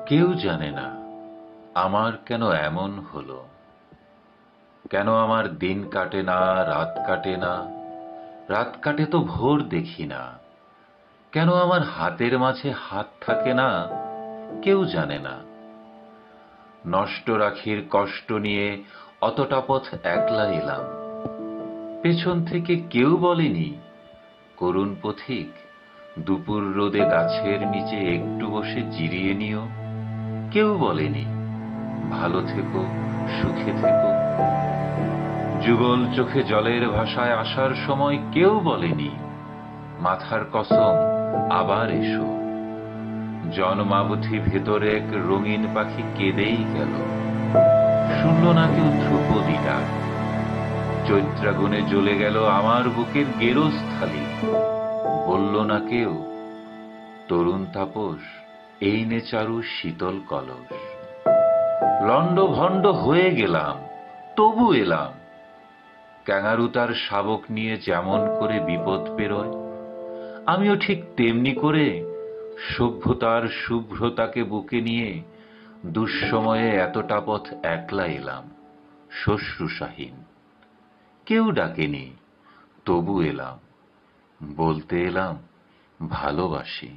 কেউ জানে না আমার কেন এমন হলো, কেন আমার দিন কাটে না, রাত কাটে না, রাত কাটে তো ভোর দেখি না, কেন আমার হাতের মাঝে হাত থাকে না, কেউ জানে না। নষ্ট রাখির কষ্ট নিয়ে অতটা পথ একলা এলাম, পেছন থেকে কেউ বলেনি করুণ পথিক, দুপুর রোদে গাছের নিচে একটু বসে জিরিয়ে নিও। কেউ বলেনি ভালো থেকো, সুখে থেকো। যুগল চোখে জলের ভাষায় আসার সময় কেউ বলেনি মাথার কসম আবার এসো। জন্মাবধি ভেতরে এক রঙিন পাখি কেঁদেই গেল, শুনল না কেউ ধ্রুপদী ডাক। চৈত্রাগুনে জ্বলে গেল আমার বুকের গেরস্থালি, বলল না কেউ তরুণ তাপস এই নে চারু শীতল কলস। লন্ড ভন্ড হয়ে গেলাম, তবু এলাম। ক্যাঙারু তার শাবক নিয়ে যেমন করে বিপদ পেরোয়, আমিও ঠিক তেমনি করে সভ্যতার শুভ্রতাকে বুকে নিয়ে দুঃসময়ে এতটা পথ একলা এলাম, শ্বশ্রুষাহীন। কেউ ডাকেনি, তবু এলাম, বলতে এলাম ভালোবাসি।